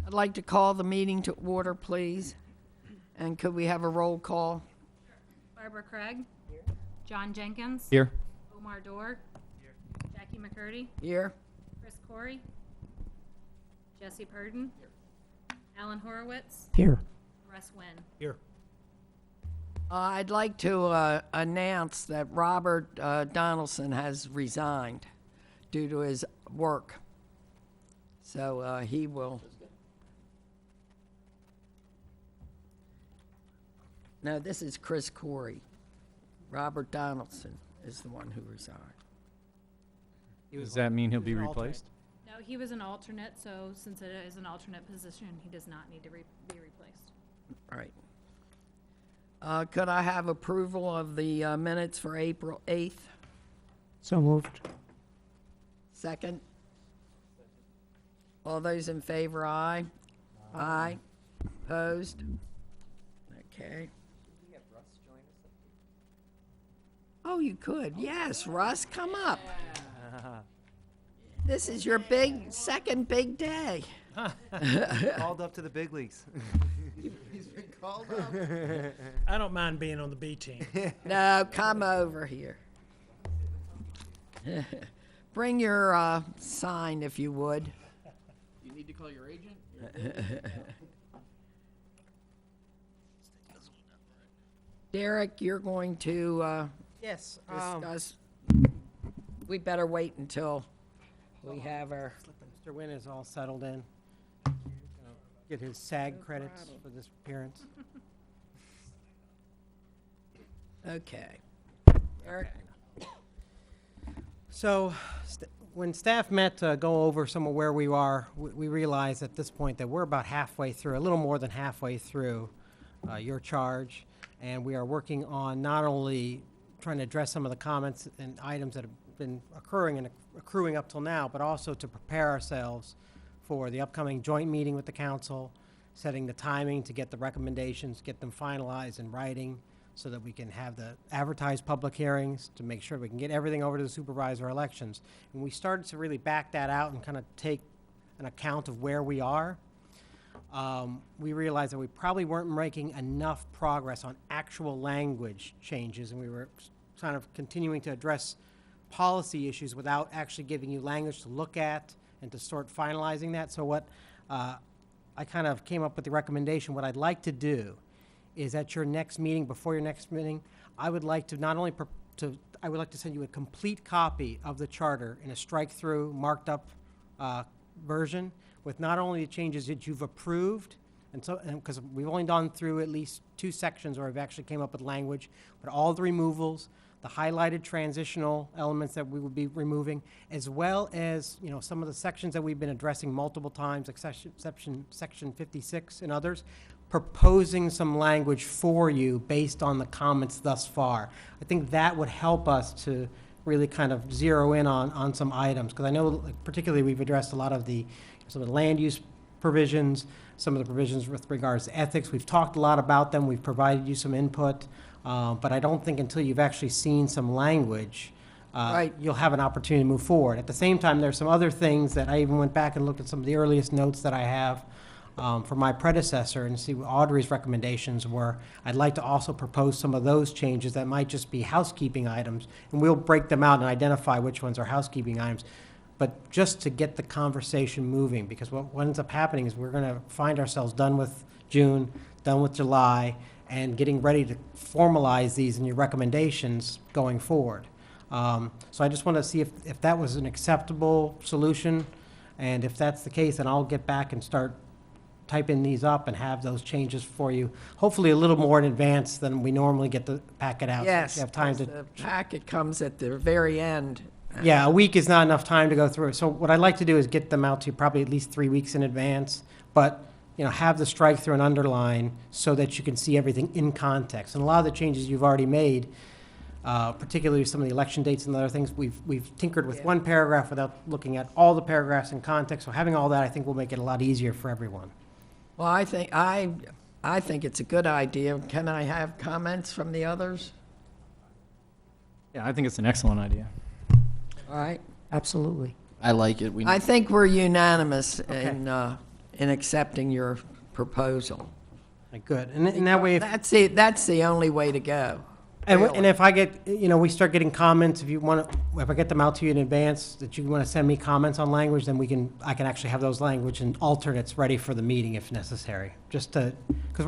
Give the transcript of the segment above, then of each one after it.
I'd like to call the meeting to order, please. And could we have a roll call? Barbara Craig. Here. John Jenkins. Here. Omar Dorr. Here. Jackie McCurdy. Here. Chris Corey. Jesse Purdon. Here. Alan Horowitz. Here. Russ Wynn. Here. I'd like to announce that Robert Donaldson has resigned due to his work. So he will. No, this is Chris Corey. Robert Donaldson is the one who resigned. Does that mean he'll be replaced? No, he was an alternate, so since it is an alternate position, he does not need to be replaced. All right. Could I have approval of the minutes for April 8th? So moved. Second? All those in favor, aye? Aye. Opposed? Okay. Oh, you could. Yes, Russ, come up. This is your second big day. Called up to the big leagues. He's been called up. I don't mind being on the B team. No, come over here. Bring your sign if you would. You need to call your agent? Derek, you're going to Yes. discuss. We better wait until we have our. Mr. Wynn is all settled in. Get his SAG credits for this appearance. Okay. Eric? So, when staff met to go over some of where we are, we realized at this point that we're about halfway through, a little more than halfway through your charge, and we are working on not only trying to address some of the comments and items that have been occurring and accruing up till now, but also to prepare ourselves for the upcoming joint meeting with the council, setting the timing to get the recommendations, get them finalized in writing so that we can have the advertised public hearings to make sure we can get everything over to the supervisor elections. And we started to really back that out and kind of take an account of where we are. We realized that we probably weren't making enough progress on actual language changes, and we were kind of continuing to address policy issues without actually giving you language to look at and to start finalizing that. So what I kind of came up with the recommendation, what I'd like to do is at your next meeting, before your next meeting, I would like to not only, I would like to send you a complete copy of the charter in a strike-through, marked up version with not only the changes that you've approved, and so, because we've only gone through at least 2 sections where we've actually came up with language, but all the removals, the highlighted transitional elements that we would be removing, as well as, you know, some of the sections that we've been addressing multiple times, like section 56 and others, proposing some language for you based on the comments thus far. I think that would help us to really kind of zero in on some items, because I know, like, particularly we've addressed a lot of some of the land use provisions, some of the provisions with regards to ethics. We've talked a lot about them. We've provided you some input. But I don't think until you've actually seen some language, Right. you'll have an opportunity to move forward. At the same time, there's some other things that I even went back and looked at some of the earliest notes that I have from my predecessor and see what Audrey's recommendations were. I'd like to also propose some of those changes that might just be housekeeping items, and we'll break them out and identify which ones are housekeeping items. But just to get the conversation moving, because what ends up happening is we're going to find ourselves done with June, done with July, and getting ready to formalize these in your recommendations going forward. So I just want to see if that was an acceptable solution, and if that's the case, then I'll get back and start typing these up and have those changes for you, hopefully a little more in advance than we normally get the packet out. Yes, So you have time to. the packet comes at the very end. Yeah, a week is not enough time to go through it. So what I'd like to do is get them out to you probably at least 3 weeks in advance, but, you know, have the strike through and underline so that you can see everything in context. And a lot of the changes you've already made, particularly some of the election dates and other things, we've tinkered with one paragraph without looking at all the paragraphs in context. So having all that, I think, will make it a lot easier for everyone. Well, I think it's a good idea. Can I have comments from the others? Yeah, I think it's an excellent idea. All right. Absolutely. I like it. I think we're unanimous Okay. in accepting your proposal. Good, and that way, if That's the only way to go. And, Really? and if I get, we start getting comments, if you want to, if I get them out to you in advance, that you want to send me comments on language, then I can actually have those language and alternates ready for the meeting if necessary. Just to, because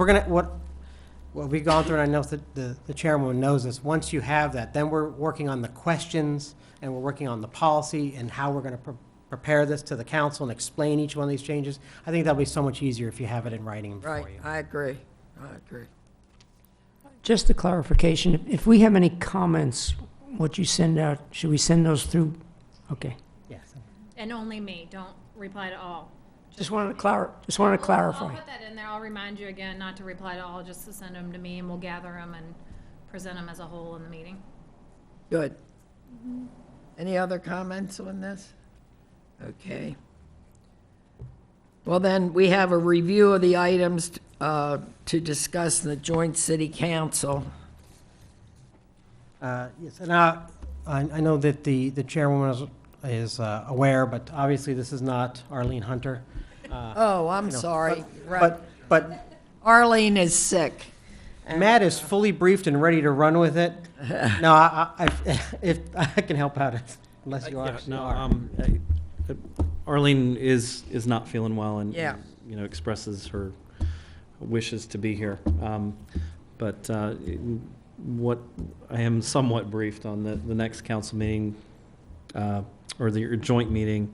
what we've gone through, and I know that the chairwoman knows this, once you have that, then we're working on the questions, and we're working on the policy, and how we're going to prepare this to the council and explain each one of these changes. I think that'll be so much easier if you have it in writing Right, for you. I agree. Just a clarification, if we have any comments, what you send out, should we send those through? Okay. Yes. And only me, don't reply to all. Just wanted to I'll clarify. put that in there, I'll remind you again not to reply to all, just to send them to me, and we'll gather them and present them as a whole in the meeting. Good. Any other comments on this? Okay. Well, then, we have a review of the items to discuss in the joint city council. Yes, and I know that the chairwoman is aware, but obviously this is not Arlene Hunter. Oh, I'm sorry. Right. But Arlene is sick. Matt is fully briefed and ready to run with it. No, if I can help out, unless you actually are. Arlene is not feeling well and, Yeah. expresses her wishes to be here. But what I am somewhat briefed on the next council meeting, or your joint meeting,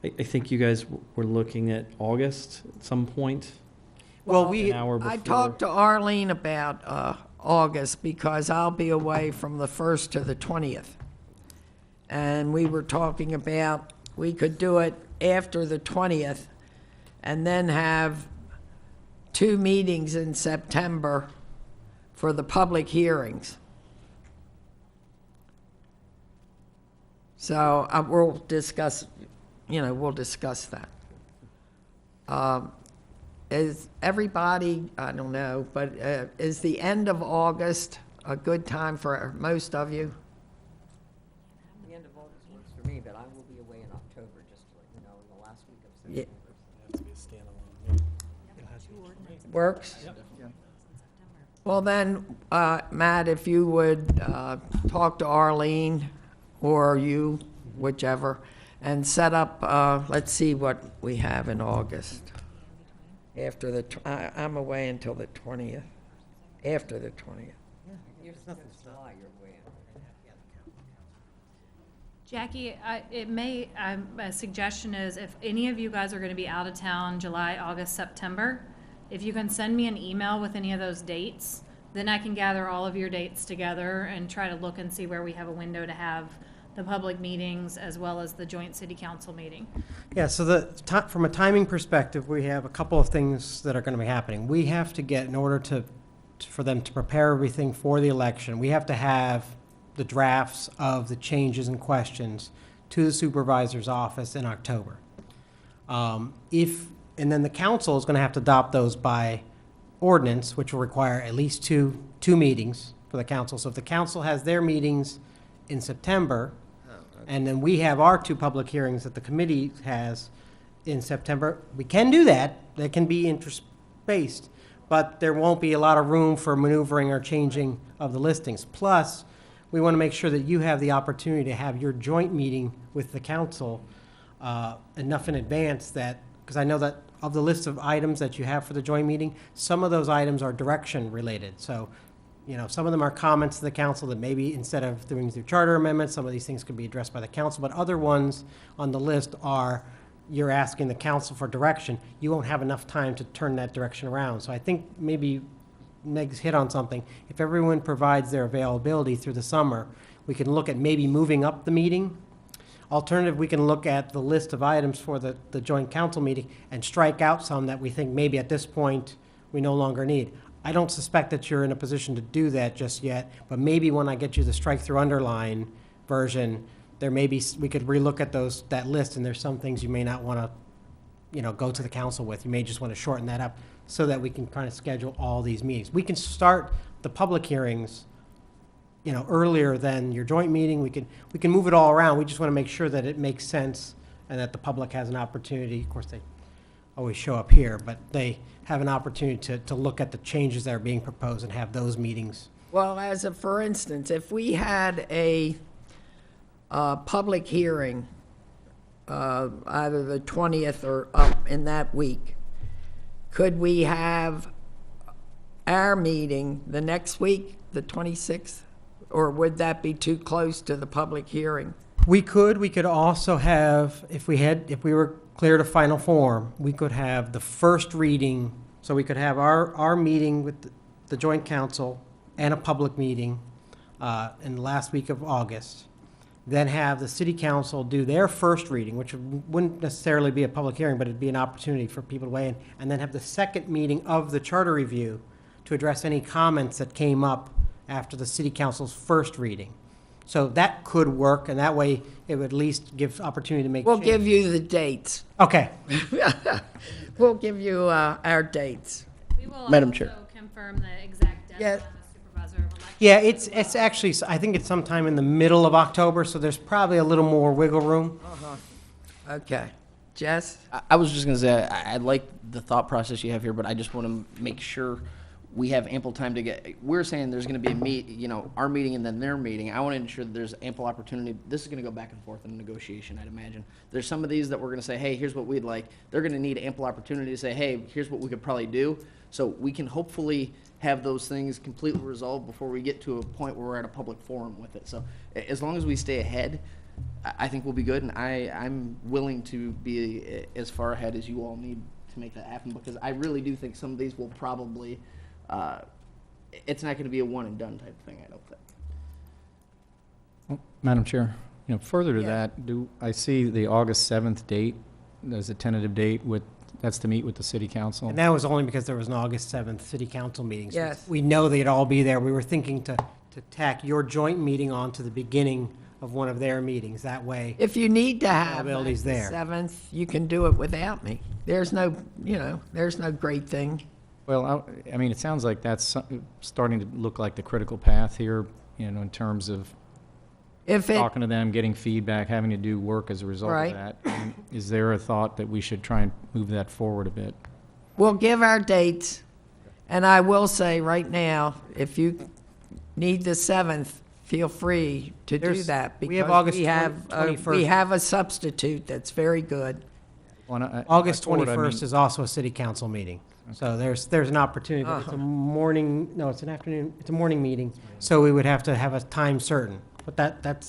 I think you guys were looking at August at some point. Well, An hour before. I talked to Arlene about August because I'll be away from the 1st to the 20th. And we were talking about, we could do it after the 20th and then have 2 meetings in September for the public hearings. So we'll discuss that. Is everybody, I don't know, but is the end of August a good time for most of you? The end of August works for me, but I will be away in October, just to let you know, in the last week of Yeah. September. Works? Well then, Matt, if you would talk to Arlene, or you, whichever, and set up, let's see what we have in August. After I'm away until the 20th, after the 20th. You're July, you're away. Jackie, a suggestion is if any of you guys are gonna be out of town July, August, September, if you can send me an email with any of those dates, then I can gather all of your dates together and try to look and see where we have a window to have the public meetings as well as the joint city council meeting. Yeah, so from a timing perspective, we have a couple of things that are going to be happening. We have to get, in order for them to prepare everything for the election, we have to have the drafts of the changes and questions to the supervisor's office in October. And then the council is going to have to adopt those by ordinance, which will require at least two meetings for the council. So if the council has their meetings in September, and then we have our 2 public hearings that the committee has in September, we can do that. They can be interspaced, but there won't be a lot of room for maneuvering or changing of the listings. Plus, we want to make sure that you have the opportunity to have your joint meeting with the council enough in advance that, because I know that of the list of items that you have for the joint meeting, some of those items are direction related. So, some of them are comments to the council that maybe instead of doing through charter amendments, some of these things could be addressed by the council, but other ones on the list are, you're asking the council for direction. You won't have enough time to turn that direction around. So I think maybe Meg's hit on something. If everyone provides their availability through the summer, we can look at maybe moving up the meeting. Alternative, we can look at the list of items for the joint council meeting and strike out some that we think maybe at this point we no longer need. I don't suspect that you're in a position to do that just yet, but maybe when I get you the strike-through underline version, there may be, we could relook at that list, and there's some things you may not want to, go to the council with. You may just want to shorten that up so that we can kind of schedule all these meetings. We can start the public hearings, earlier than your joint meeting. We can move it all around. We just want to make sure that it makes sense and that the public has an opportunity. Of course, always show up here, but they have an opportunity to look at the changes that are being proposed and have those meetings. Well, as a, for instance, if we had a public hearing, either the 20th or up in that week, could we have our meeting the next week, the 26th? Or would that be too close to the public hearing? We could also have, if we were cleared a final form, we could have the first reading, so we could have our meeting with the joint council and a public meeting in the last week of August, then have the city council do their first reading, which wouldn't necessarily be a public hearing, but it'd be an opportunity for people to weigh in, and then have the second meeting of the charter review to address any comments that came up after the city council's first reading. So that could work, and that way it would at least give opportunity to make We'll changes. give you the dates. Okay. We'll give you our dates. We will Madam also Chair. confirm the exact Yeah. deadline the supervisor of elections. Yeah, it's actually, I think it's sometime in the middle of October, so there's probably a little more wiggle room. Okay. Jess? I was just gonna say, I like the thought process you have here, but I just want to make sure we have ample time to get, we're saying there's gonna be our meeting and then their meeting. I want to ensure that there's ample opportunity. This is gonna go back and forth in a negotiation, I'd imagine. There's some of these that we're gonna say, hey, here's what we'd like. They're gonna need ample opportunity to say, hey, here's what we could probably do. So we can hopefully have those things completely resolved before we get to a point where we're at a public forum with it. So as long as we stay ahead, I think we'll be good, and I'm willing to be as far ahead as you all need to make that happen, because I really do think some of these will probably, it's not going to be a one and done type of thing, I don't think. Madam Chair, further to Yeah. that, do I see the August 7th date as a tentative date that's to meet with the city council? And that was only because there was an August 7th city council meeting. So Yes. we know they'd all be there. We were thinking to tack your joint meeting on to the beginning of one of their meetings. That way, If you need to have the Availability's there. 7th, you can do it without me. There's no great thing. Well, I mean, it sounds like that's starting to look like the critical path here, in terms of If it, talking to them, getting feedback, having to do work as a result of Right. that. And is there a thought that we should try and move that forward a bit? we'll give our dates, and I will say right now, if you need the 7th, feel free to do There's- that. we have because August we have, 21st. we have a substitute that's very good. Well, and August by forward, I 21st mean- is also a city council meeting. So there's an opportunity, but it's a morning, no, it's an afternoon, it's a morning meeting. So we would have to have a time certain, but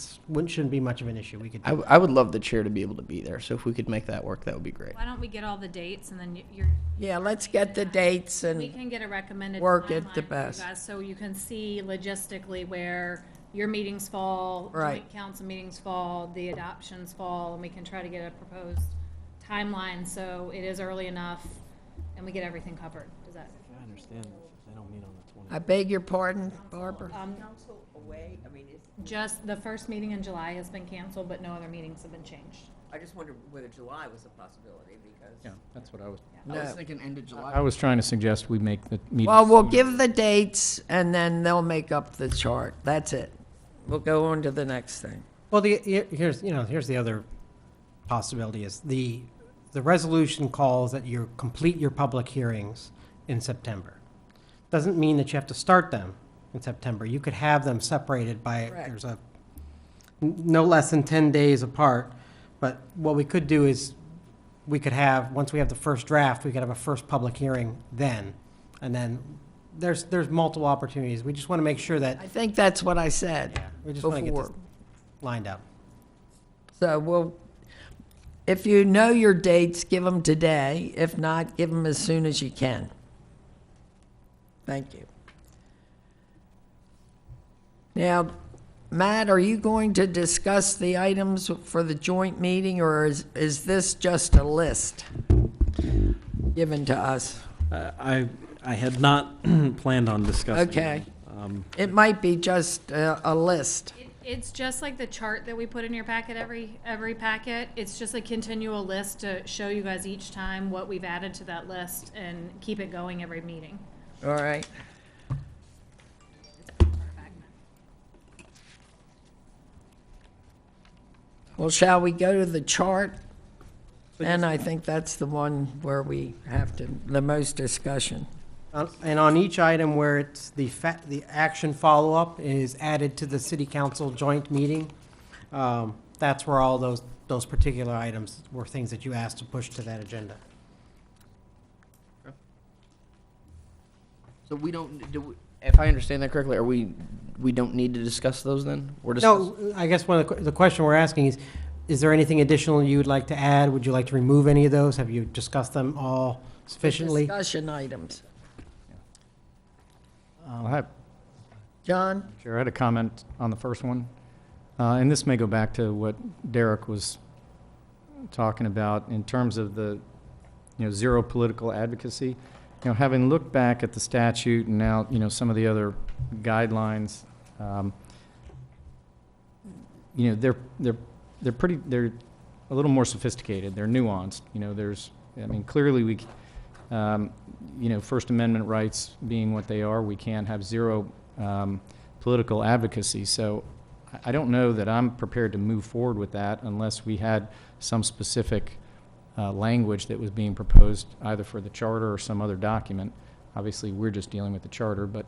shouldn't be much of an issue. We could, I would love the chair to be able to be there, so if we could make that work, that would be great. Why don't we get all the dates and then you're, Yeah, let's get the dates we and, can get a recommended Work it timeline the for you best. guys, so you can see logistically where your meetings fall, Right. joint council meetings fall, the adoptions fall, and we can try to get a proposed timeline, so it is early enough and we get everything covered. Does that? I understand if they don't meet on the 20th. I beg your pardon, Barbara? Council away, I mean, Just the first meeting in July has been canceled, but no other meetings have been changed. I just wondered whether July was a possibility, because. Yeah, that's what I was, I was No. thinking end of July. I was trying to suggest we make the meeting. Well, we'll sooner. give the dates, and then they'll make up the chart. That's it. We'll go on to the next thing. well, here's the other possibility is the resolution calls that you complete your public hearings in September. Doesn't mean that you have to start them in September. You could have them separated by, Correct. there's no less than 10 days apart. But what we could do is, we could have, once we have the first draft, we could have a first public hearing then. And then there's multiple opportunities. We just want to make sure that, I think that's what I said we just want to get this before. lined up. So if you know your dates, give them today. If not, give them as soon as you can. Thank you. Now, Matt, are you going to discuss the items for the joint meeting, or is this just a list given to us? I had not planned on discussing. Okay. Um, It might be just a list. It's just like the chart that we put in your packet, every packet. It's just a continual list to show you guys each time what we've added to that list and keep it going every meeting. All right. Well, shall we go to the chart? And I think that's the one where we have the most discussion. And on each item where it's the action follow-up is added to the city council joint meeting, that's where all those particular items were things that you asked to push to that agenda. So we don't, if I understand that correctly, we don't need to discuss those then? We're No, I guess one of the question we're asking is there anything additional you would like to add? Would you like to remove any of those? Have you discussed them all sufficiently? Discussion items. I have, John? Chair, I had a comment on the first one. And this may go back to what Derek was talking about in terms of the, zero political advocacy. Having looked back at the statute and now, some of the other guidelines, they're a little more sophisticated. They're nuanced. Clearly First Amendment rights being what they are, we can't have zero political advocacy. So I don't know that I'm prepared to move forward with that unless we had some specific language that was being proposed either for the charter or some other document. Obviously, we're just dealing with the charter, but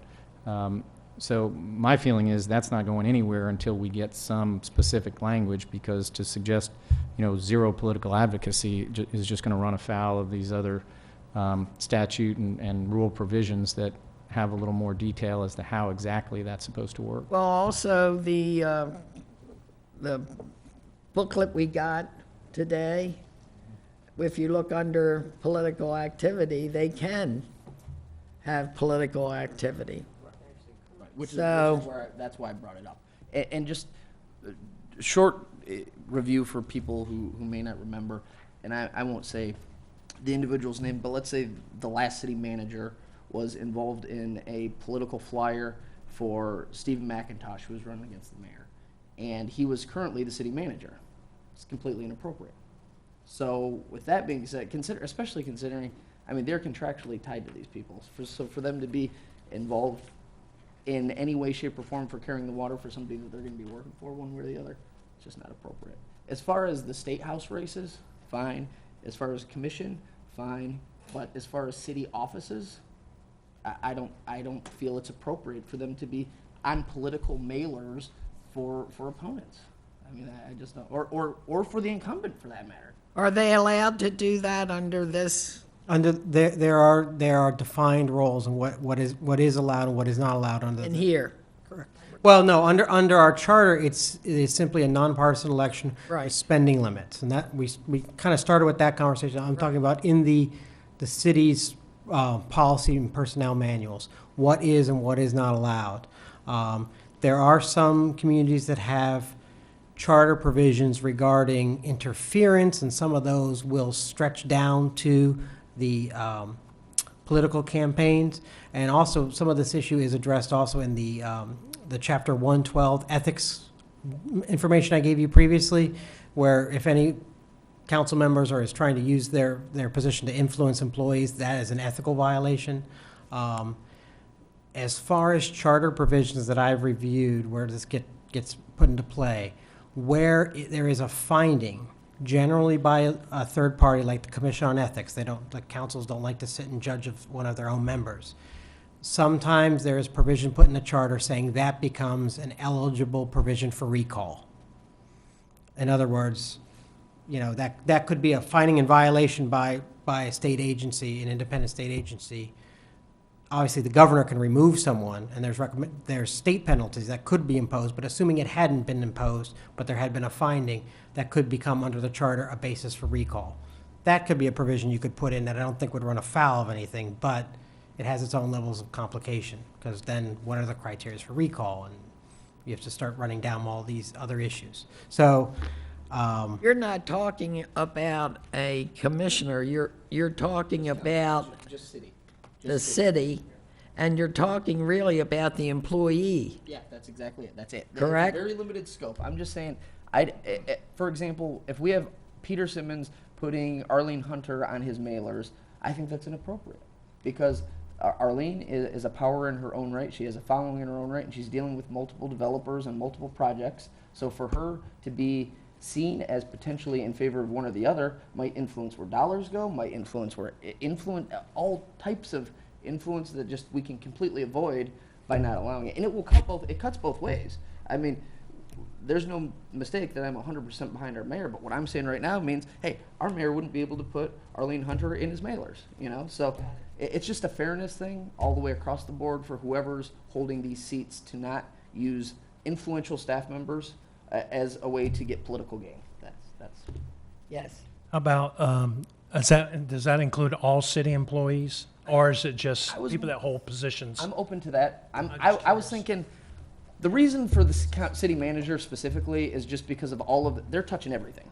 so my feeling is that's not going anywhere until we get some specific language, because to suggest, zero political advocacy is just going to run afoul of these other statute and rule provisions that have a little more detail as to how exactly that's supposed to work. Well, also the booklet we got today, if you look under political activity, they can have political activity. Which is So- where that's why I brought it up. And just short review for people who may not remember, and I won't say the individual's name, but let's say the last city manager was involved in a political flyer for Stephen McIntosh, who was running against the mayor. And he was currently the city manager. It's completely inappropriate. So with that being said, especially considering, they're contractually tied to these people. So for them to be involved in any way, shape, or form for carrying the water for somebody that they're going to be working for one way or the other, it's just not appropriate. As far as the state house races, fine. As far as commission, fine. But as far as city offices, I don't feel it's appropriate for them to be on political mailers for opponents. I just don't, or for the incumbent for that matter. Are they allowed to do that under this? Under there are defined roles and what is allowed and what is not allowed under In the, here? well, no, under our charter, it is simply a nonpartisan election Right. with spending limits, and that we kind of started with that conversation. I'm talking about in the city's policy and personnel manuals, what is and what is not allowed. There are some communities that have charter provisions regarding interference, and some of those will stretch down to the political campaigns. And also, some of this issue is addressed also in the Chapter 112 ethics information I gave you previously, where if any council members is trying to use their position to influence employees, that is an ethical violation. As far as charter provisions that I've reviewed, where this gets put into play, where there is a finding, generally by a third party like the Commission on Ethics, the councils don't like to sit and judge of one of their own members. Sometimes there is provision put in the charter saying that becomes an eligible provision for recall. In other words, that could be a finding in violation by a state agency, an independent state agency. Obviously, the governor can remove someone, and there's state penalties that could be imposed, but assuming it hadn't been imposed, but there had been a finding, that could become under the charter a basis for recall. That could be a provision you could put in that I don't think would run afoul of anything, but it has its own levels of complication, because then what are the criteria for recall? And you have to start running down all these other issues. So, You're not talking about a commissioner, you're talking about Just city. the city, and you're talking really about the employee. Yeah, that's exactly it. That's it. Correct. It's a very limited scope. I'm just saying, for example, if we have Peter Simmons putting Arlene Hunter on his mailers, I think that's inappropriate, because Arlene is a power in her own right. She has a following in her own right, and she's dealing with multiple developers and multiple projects. So for her to be seen as potentially in favor of one or the other might influence where dollars go, might influence where influence all types of influence that just we can completely avoid by not allowing it. And it will cut both. It cuts both ways. I mean, there's no mistake that I'm 100% behind our mayor, but what I'm saying right now means, hey, our mayor wouldn't be able to put Arlene Hunter in his mailers, you know? So it's just a fairness thing all the way across the board for whoever's holding these seats to not use influential staff members as a way to get political gain. That's Yes. How about, does that include all city employees? Or is it just people that hold positions? I'm open to that. just I was curious. thinking, the reason for the city manager specifically is just because of all of they're touching everything.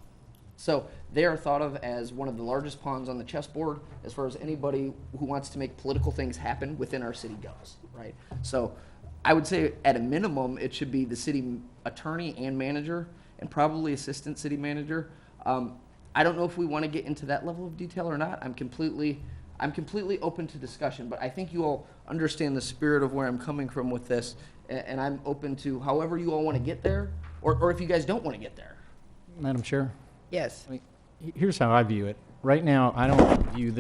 So they are thought of as one of the largest pawns on the chessboard as far as anybody who wants to make political things happen within our city goes, right? So I would say at a minimum, it should be the city attorney and manager and probably assistant city manager. I don't know if we want to get into that level of detail or not. I'm completely open to discussion, but I think you all understand the spirit of where I'm coming from with this, and I'm open to however you all want to get there, or if you guys don't want to get there. Madam Chair? Yes. I mean, here's how I view it. Right now, I don't view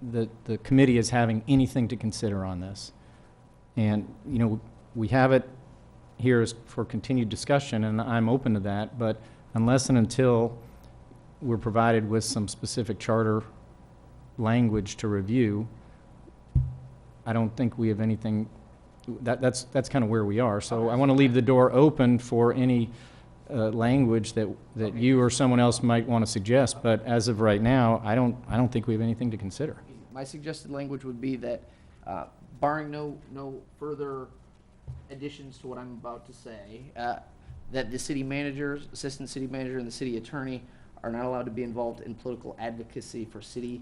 the committee as having anything to consider on this. And, you know, we have it here for continued discussion, and I'm open to that, but unless and until we're provided with some specific charter language to review, I don't think we have anything, that's kind of where we are. So I want to leave the door open for any language that you or someone else might want to suggest, but as of right now, I don't think we have anything to consider. My suggested language would be that, barring no further additions to what I'm about to say, that the city managers, assistant city manager, and the city attorney are not allowed to be involved in political advocacy for citywide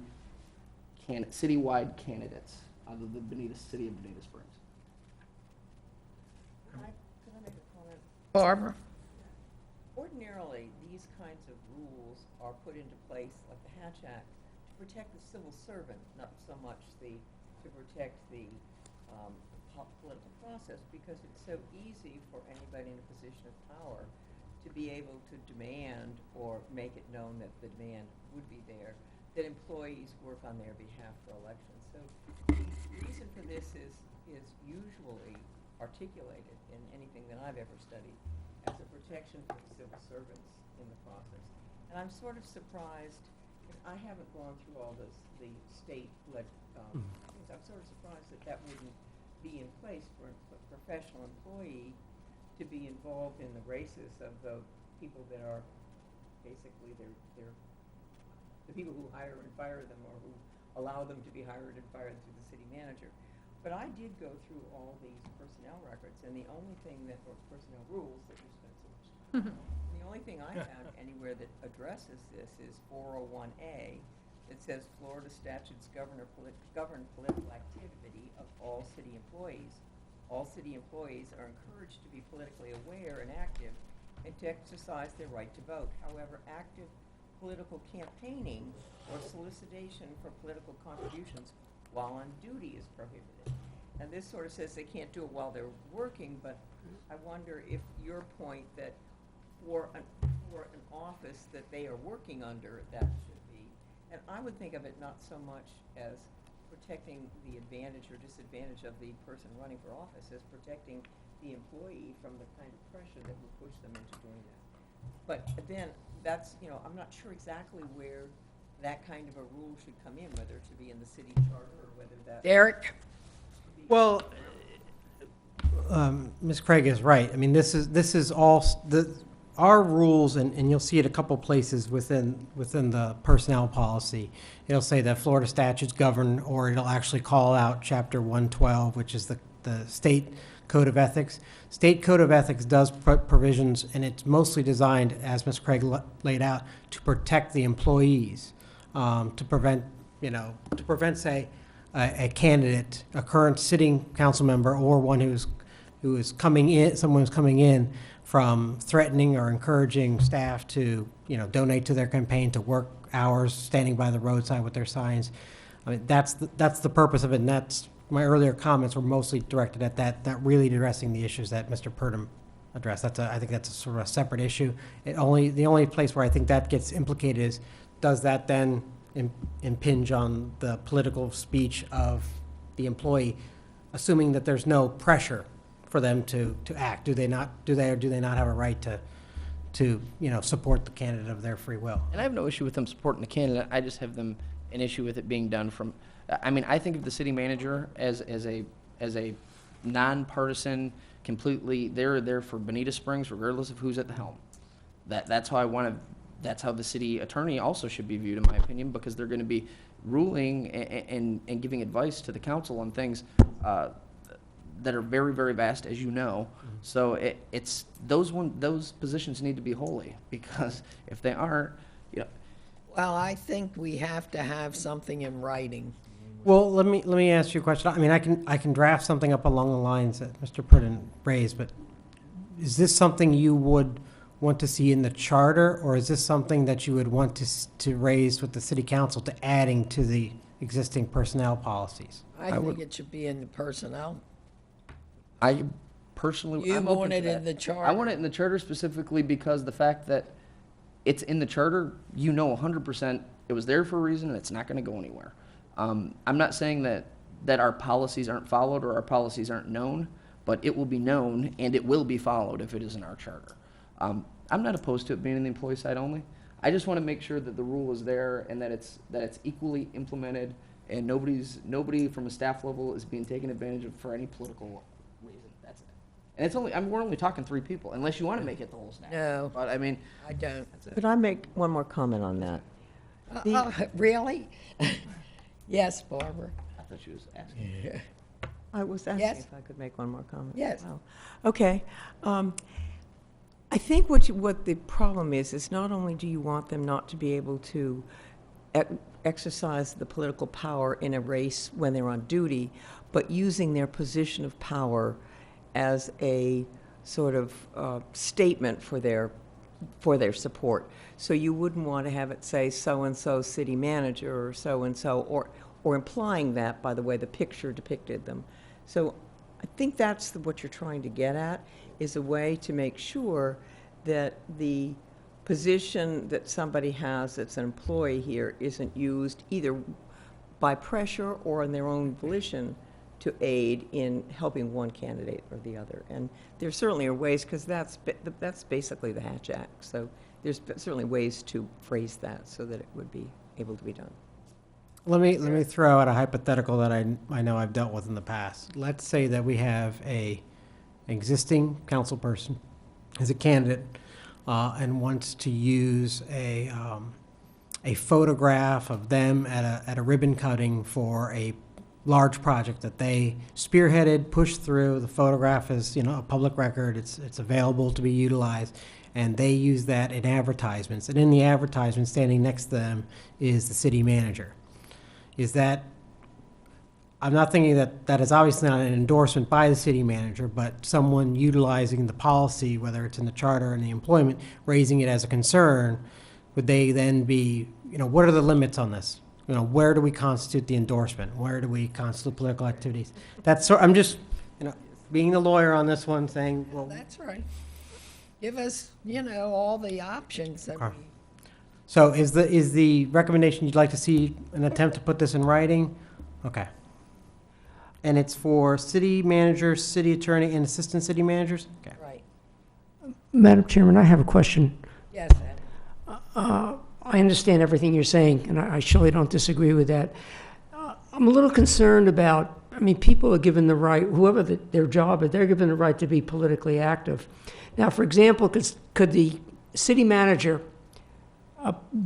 candidates out of the city of Bonita Springs. Could I make a comment? Barbara? Ordinarily, these kinds of rules are put into place, like the Hatch Act, to protect the civil servant, not so much to protect the political process, because it's so easy for anybody in a position of power to be able to demand or make it known that the demand would be there, that employees work on their behalf for elections. So the reason for this is usually articulated in anything that I've ever studied as a protection for the civil servants in the process. And I'm sort of surprised, I haven't gone through all the state things. I'm sort of surprised that wouldn't be in place for a professional employee to be involved in the races of the people that are basically they're the people who hire and fire them, or who allow them to be hired and fired through the city manager. But I did go through all these personnel records, and the only thing or personnel rules that you spent so much time on, the only thing I found anywhere that addresses this is 401A. It says Florida statutes govern political activity of all city employees. All city employees are encouraged to be politically aware and active and to exercise their right to vote. However, active political campaigning or solicitation for political contributions while on duty is prohibited. And this sort of says they can't do it while they're working, but I wonder if your point that for an office that they are working under, that should be, and I would think of it not so much as protecting the advantage or disadvantage of the person running for office as protecting the employee from the kind of pressure that would push them into doing that. But then that's, I'm not sure exactly where that kind of a rule should come in, whether it should be in the city charter or whether that. Derek? Well, Ms. Craig is right. I mean, this is all, our rules, and you'll see it a couple places within the personnel policy. It'll say that Florida statutes govern, or it'll actually call out Chapter 112, which is the state code of ethics. State code of ethics does put provisions, and it's mostly designed, as Ms. Craig laid out, to protect the employees, to prevent, say, a candidate, a current sitting council member, or one who is coming in, someone who's coming in, from threatening or encouraging staff to, donate to their campaign, to work hours standing by the roadside with their signs. I mean, that's the purpose of it, and that's, my earlier comments were mostly directed at that, not really addressing the issues that Mr. Purdom address. I think that's a sort of a separate issue. The only place where I think that gets implicated is, does that then impinge on the political speech of the employee, assuming that there's no pressure for them to act? Do they or do they not have a right to support the candidate of their free will? And I have no issue with them supporting the candidate. I just have an issue with it being done from, I mean, I think of the city manager as a nonpartisan, completely, they're there for Bonita Springs regardless of who's at the helm. That's how the city attorney also should be viewed, in my opinion, because they're going to be ruling and giving advice to the council on things that are very, very vast, as you know. So it's those positions need to be holy, because if they aren't, Well, I think we have to have something in writing. Well, let me ask you a question. I mean, I can draft something up along the lines that Mr. Pruden raised, but is this something you would want to see in the charter, or is this something that you would want to raise with the city council to adding to the existing personnel policies? I think it should be in the personnel. I personally, You I'm open want to it in that. the charter? I want it in the charter specifically because the fact that it's in the charter, 100% it was there for a reason and it's not going to go anywhere. I'm not saying that our policies aren't followed or our policies aren't known, but it will be known and it will be followed if it is in our charter. I'm not opposed to it being in the employee side only. I just want to make sure that the rule is there and that it's equally implemented, and nobody from a staff level is being taken advantage of for any political reason. That's it. And it's only, we're only talking 3 people, unless you want to make it the whole staff. No. But I mean, I don't. Could I make one more comment on that? Really? Yes, Barbara. I thought she was asking. I was asking Yes. if I could make one more comment. Yes. Wow. Okay. I think what the problem is not only do you want them not to be able to exercise the political power in a race when they're on duty, but using their position of power as a sort of statement for their support. So you wouldn't want to have it say so-and-so city manager or so-and-so, or implying that by the way the picture depicted them. So I think that's what you're trying to get at, is a way to make sure that the position that somebody has that's an employee here isn't used either by pressure or in their own volition to aid in helping one candidate or the other. And there certainly are ways, because that's basically the Hatch Act. So there's certainly ways to phrase that so that it would be able to be done. Let me throw out a hypothetical that I know I've dealt with in the past. Let's say that we have a existing council person as a candidate and wants to use a photograph of them at a ribbon cutting for a large project that they spearheaded, pushed through. The photograph is a public record. It's available to be utilized, and they use that in advertisements. And in the advertisement, standing next to them is the city manager. Is that, I'm not thinking that is obviously not an endorsement by the city manager, but someone utilizing the policy, whether it's in the charter or in the employment, raising it as a concern. Would they then be, what are the limits on this? Where do we constitute the endorsement? Where do we constitute political activities? I'm just, being the lawyer on this one, saying, well, That's right. Give us, all the options that Okay. we. so is the recommendation you'd like to see an attempt to put this in writing? Okay. And it's for city managers, city attorney, and assistant city managers? Okay. Right. Madam Chairman, I have a question. Yes, Ed. I understand everything you're saying, and I surely don't disagree with that. I'm a little concerned about, people are given the right, whoever their job is, they're given the right to be politically active. Now, for example, could the city manager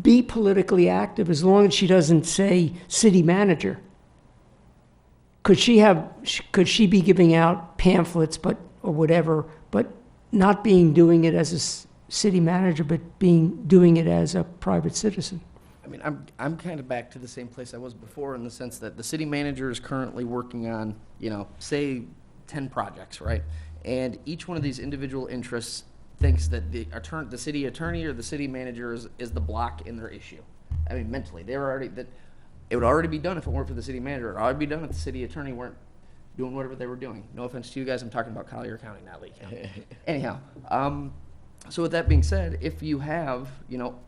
be politically active as long as she doesn't say city manager? Could she be giving out pamphlets, or whatever, but not doing it as a city manager, but doing it as a private citizen? I'm kind of back to the same place I was before, in the sense that the city manager is currently working on, say 10 projects, right? And each one of these individual interests thinks that the city attorney or the city manager is the block in their issue. Mentally, it would already be done if it weren't for the city manager. It would already be done if the city attorney weren't doing whatever they were doing. No offense to you guys, I'm talking about Collier County, not Lee County. Anyhow, so with that being said, if you have,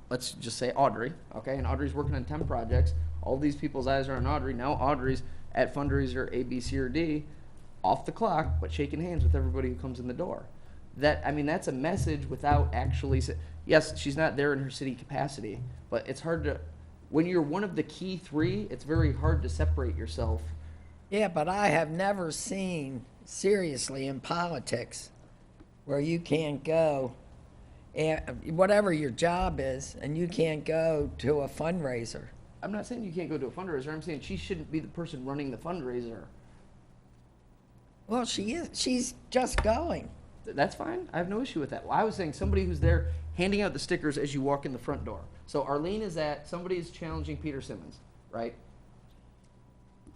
let's just say Audrey, okay, and Audrey's working on 10 projects, all these people's eyes are on Audrey. Now Audrey's at fundraiser A, B, C, or D, off the clock, but shaking hands with everybody who comes in the door. That's a message without actually, yes, she's not there in her city capacity, but it's hard to, when you're one of the key three, it's very hard to separate yourself. Yeah, but I have never seen, seriously, in politics, where you can't go, whatever your job is, and you can't go to a fundraiser. I'm not saying you can't go to a fundraiser. I'm saying she shouldn't be the person running the fundraiser. Well, she is. She's just going. That's fine. I have no issue with that. Well, I was saying somebody who's there handing out the stickers as you walk in the front door. So Arlene is somebody is challenging Peter Simmons, right?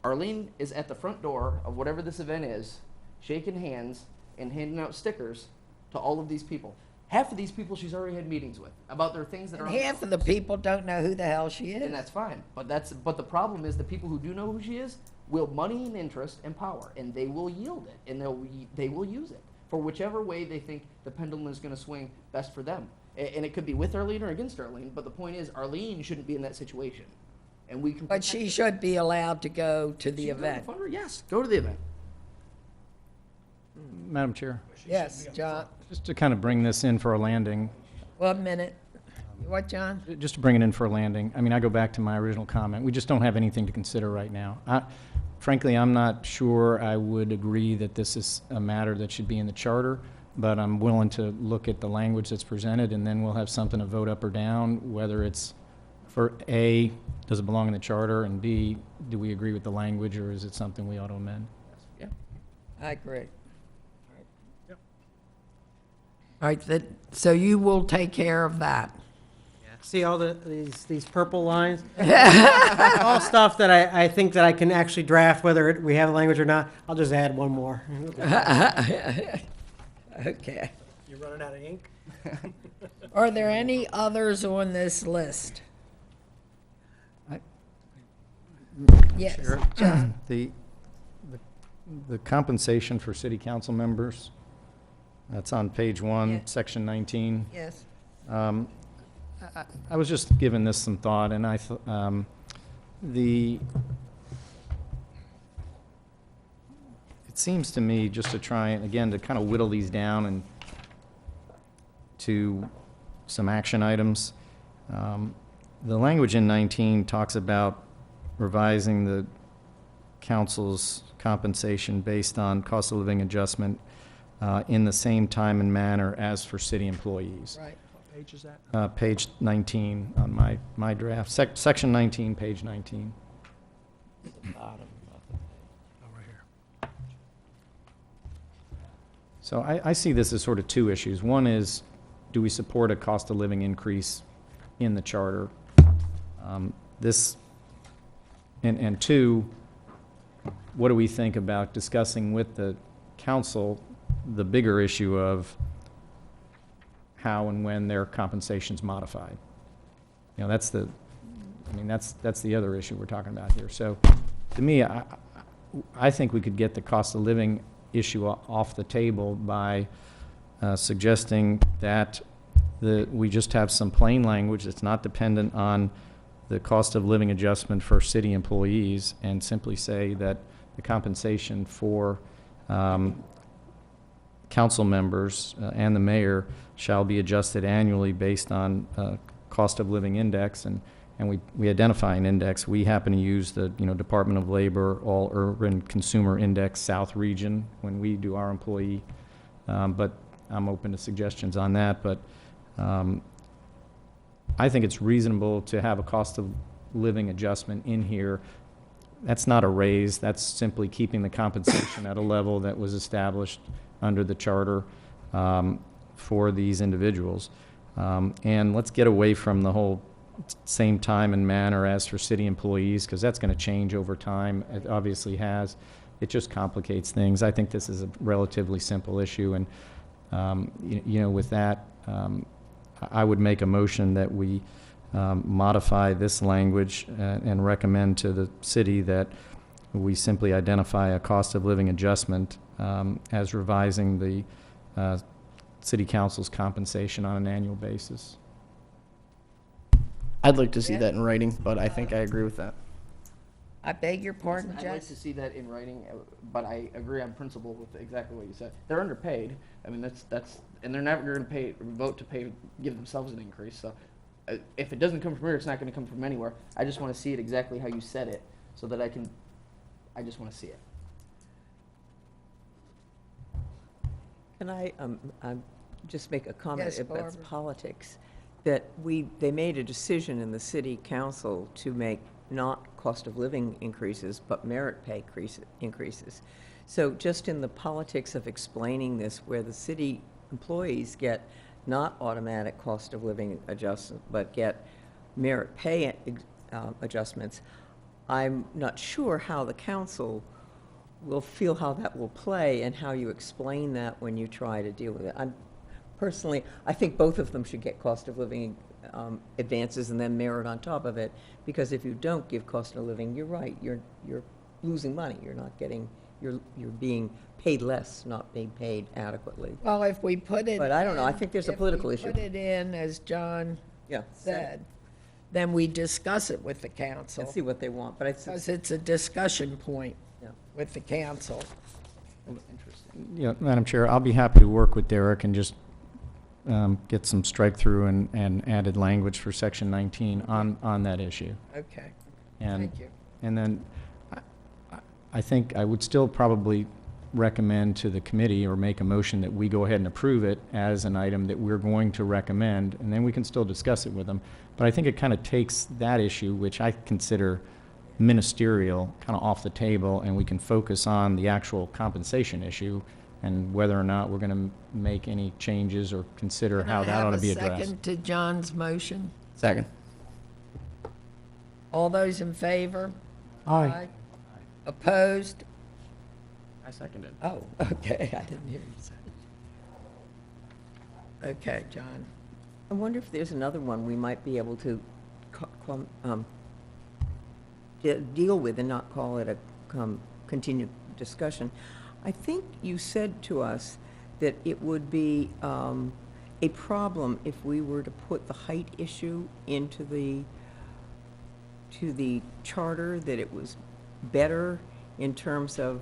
Arlene is at the front door of whatever this event is, shaking hands and handing out stickers to all of these people. Half of these people she's already had meetings with about their things that And are half of the people don't know who the hell she is. and that's fine. But the problem is the people who do know who she is will money and interest and power, and they will yield it, and they will use it for whichever way they think the pendulum is going to swing best for them. And it could be with Arlene or against Arlene, but the point is Arlene shouldn't be in that situation. And we can But she should be allowed to go to the event. Yes, go to the event. Madam Chair, Yes, John. just to kind of bring this in for a landing, 1 minute. What, John? just to bring it in for a landing, I go back to my original comment. We just don't have anything to consider right now. Frankly, I'm not sure I would agree that this is a matter that should be in the charter, but I'm willing to look at the language that's presented, and then we'll have something to vote up or down, whether it's for A, does it belong in the charter, and B, do we agree with the language, or is it something we ought to amend? Yeah. I agree. All right, so you will take care of that. See all these purple lines? All stuff that I think that I can actually draft, whether we have language or not. I'll just add one more. Okay. You're running out of ink? Are there any others on this list? Yes, John. The compensation for city council members, that's on page 1, Yeah. section 19. Yes. I was just giving this some thought, and it seems to me, just to try, again, to kind of whittle these down and to some action items. The language in 19 talks about revising the council's compensation based on cost of living adjustment in the same time and manner as for city employees. Right. What page is that? Page 19 on my draft, section 19, page 19. Oh, right here. So I see this as sort of two issues. One is, do we support a cost of living increase in the charter? And two, what do we think about discussing with the council the bigger issue of how and when their compensation's modified? That's the other issue we're talking about here. So to me, I think we could get the cost of living issue off the table by suggesting that we just have some plain language that's not dependent on the cost of living adjustment for city employees, and simply say that the compensation for council members and the mayor shall be adjusted annually based on cost of living index, and we identify an index. We happen to use the Department of Labor All Urban Consumer Index South Region when we do our employee, but I'm open to suggestions on that. But I think it's reasonable to have a cost of living adjustment in here. That's not a raise. That's simply keeping the compensation at a level that was established under the charter for these individuals. And let's get away from the whole same time and manner as for city employees, because that's going to change over time. It obviously has. It just complicates things. I think this is a relatively simple issue, and with that, I would make a motion that we modify this language and recommend to the city that we simply identify a cost of living adjustment as revising the city council's compensation on an annual basis. I'd like to see Yeah. that in writing, but I think I agree with that. I beg your pardon, I'd like Jess? to see that in writing, but I agree on principle with exactly what you said. They're underpaid. I mean, that's, and they're never going to vote to give themselves an increase. So, if it doesn't come from here, it's not going to come from anywhere. I just want to see it exactly how you said it, so that I just want to see it. Can I just make a comment Yes, about Barbara. politics? That they made a decision in the city council to make not cost of living increases, but merit pay increases. So just in the politics of explaining this, where the city employees get not automatic cost of living adjustment, but get merit pay adjustments, I'm not sure how the council will feel how that will play and how you explain that when you try to deal with it. Personally, I think both of them should get cost of living advances and then merit on top of it, because if you don't give cost of living, you're right, you're losing money. You're not getting, you're being paid less, not being paid adequately. Well, if we put it. But I don't know, I in- think there's a if political we issue. put it in, as John Yeah. said, then we discuss it with the council. And see what they want, but Because it's a discussion point Yeah. with the council. Interesting. Yeah, Madam Chair, I'll be happy to work with Derek and just get some strike-through and added language for Section 19 on that issue. Okay, And thank you. And then I think I would still probably recommend to the committee or make a motion that we go ahead and approve it as an item that we're going to recommend, and then we can still discuss it with them. But I think it kind of takes that issue, which I consider ministerial, kind of off the table, and we can focus on the actual compensation issue and whether or not we're going to make any changes or consider how that ought to be Can I have a addressed. second to John's motion? Second. All those in favor? Aye. Opposed? I seconded. Oh, okay, I didn't hear you say. Okay, John. I wonder if there's another one we might be able to deal with and not call it a continued discussion. I think you said to us that it would be a problem if we were to put the height issue into the charter, that it was better in terms of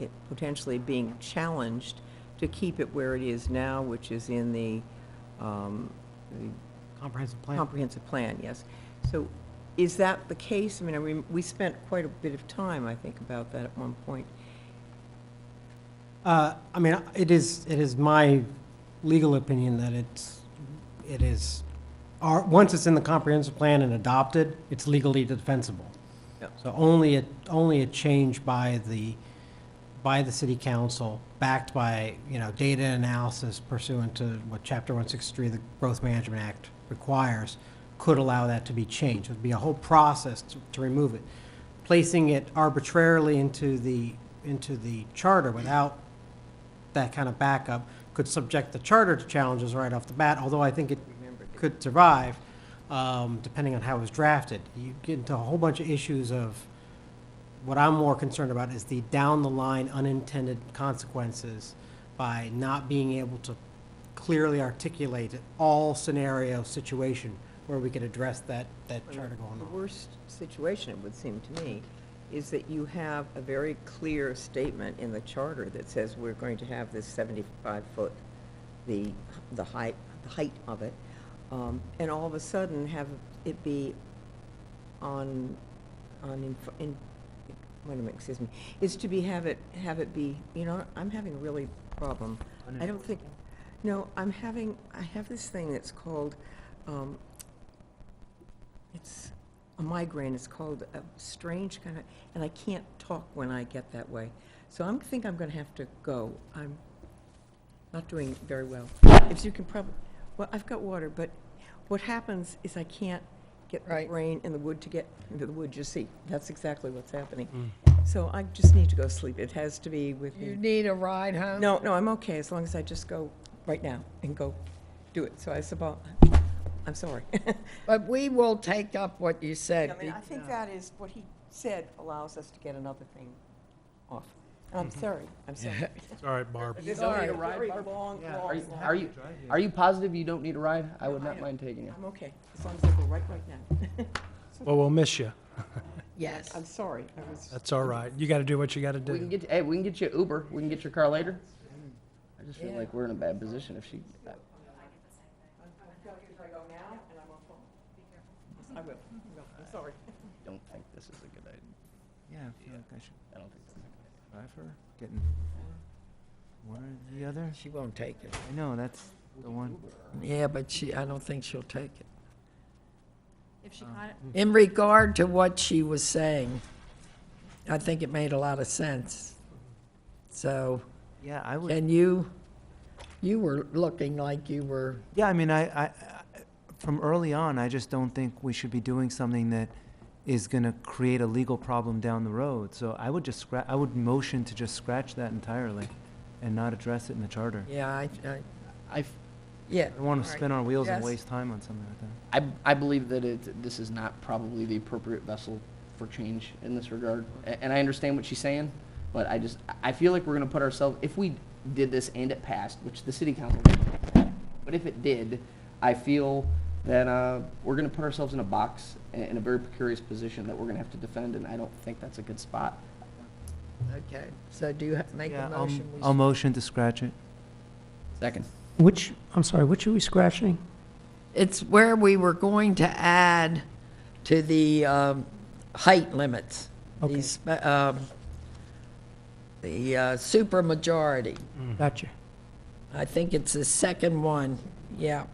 it potentially being challenged to keep it where it is now, which is in the Comprehensive plan. comprehensive plan, yes. So is that the case? I mean, we spent quite a bit of time, I think, about that at one point. I mean, it is my legal opinion that it is, once it's in the comprehensive plan and adopted, it's legally defensible. Yep. So only a change by the city council, backed by, data analysis pursuant to what Chapter 163 of the Growth Management Act requires, could allow that to be changed. It would be a whole process to remove it. Placing it arbitrarily into the charter without that kind of backup could subject the charter to challenges right off the bat, although I think it could survive, depending on how it was drafted. You get into a whole bunch of issues of, what I'm more concerned about is the down-the-line unintended consequences by not being able to clearly articulate all scenario situation where we could address that charter going The on. worst situation, it would seem to me, is that you have a very clear statement in the charter that says we're going to have this 75-foot, the height of it, and all of a sudden have it be wait a minute, excuse me, is to be, have it be, I'm having a really problem. I don't think, no, I have this thing that's called, it's a migraine, it's called a strange kind of, and I can't talk when I get that way. So I think I'm going to have to go. I'm not doing very well. If you can probably, well, I've got water, but what happens is I can't get the Right. brain in the wood to get into the wood, you see. That's exactly what's happening. So I just need to go sleep. It has to be with You me. need a ride home? No, I'm okay, as long as I just go right now and go do it. So I suppose, I'm sorry. But we will take up what you said. I mean, I think that is what he said allows us to get another thing off. I'm sorry, I'm sorry. It's all right, Barb. This is don't a need a ride, very Barb? long, Yeah. long. Are you positive you don't need a ride? I would No, I not am. mind taking you. I'm okay, as long as I go right now. Well, we'll miss you. Yes. I'm sorry, I was. That's all right. You got to do what you got to We can do. get, hey, we can get you Uber. We can get your car later. I just feel Yeah. like we're in a bad position if she. Should I go now and I'm on phone? Yes, I will, I'm sorry. Don't think this is a good idea. Yeah, I feel like I should I don't think that's a good idea. try for getting one or the other. She won't take it. I know, that's the one. Yeah, but I don't think she'll take it. If she caught it, In regard to what she was saying, I think it made a lot of sense. So, Yeah, I would. and you were looking like you were, Yeah, I mean, from early on, I just don't think we should be doing something that is going to create a legal problem down the road. So I would just I would motion to just scratch that entirely and not address it in the charter. yeah, I, yeah. I don't want to all right. spin our wheels Yes. and waste time on something like that. I believe that this is not probably the appropriate vessel for change in this regard. And I understand what she's saying, but I feel like we're going to put ourselves, if we did this and it passed, which the city council didn't, but if it did, I feel that we're going to put ourselves in a box, in a very precarious position that we're going to have to defend, and I don't think that's a good spot. Okay, so do you make Yeah, a motion? We I'll motion to scratch it. Second. I'm sorry, which are we scratching? It's where we were going to add to the height limits. Okay. The supermajority. Gotcha. I think it's the second one, yeah.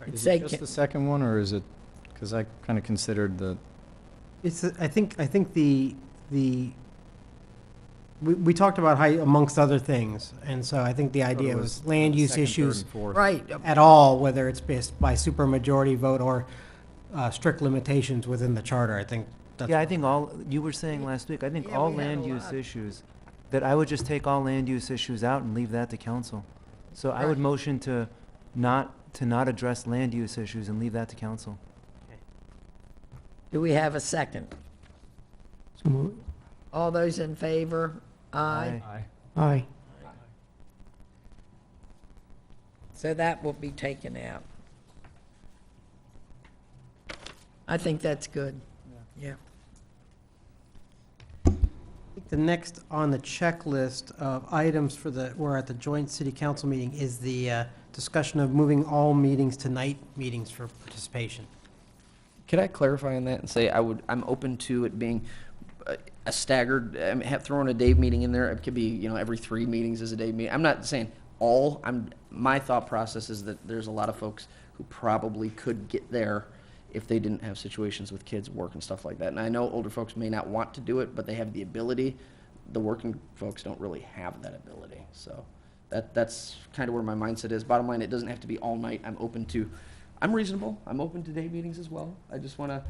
It Is said it just the second one, or is it, because I kind of considered the, It's, I think we talked about height amongst other things, and so I think the idea was land use second, third, issues and fourth. Right, at all, whether it's based by supermajority vote or strict limitations within the charter. I think that's. Yeah, I think you were saying last week, I think Yeah, all we had a land use lot. issues, that I would just take all land use issues out and leave that to council. So I would Right. motion to not address land use issues and leave that to council. do we have a second? So mo- All those in favor? Aye. Aye. Aye. So that will be taken out. I think that's good, yeah. The next on the checklist of items we're at the joint city council meeting is the discussion of moving all meetings to night meetings for participation. Could I clarify on that and say I'm open to it being a staggered, throwing a day meeting in there. It could be, every 3 meetings is a day meeting. I'm not saying all, my thought process is that there's a lot of folks who probably could get there if they didn't have situations with kids, work and stuff like that. And I know older folks may not want to do it, but they have the ability. The working folks don't really have that ability. So that's kind of where my mindset is. Bottom line, it doesn't have to be all night. I'm reasonable. I'm open to day meetings as well. I just want to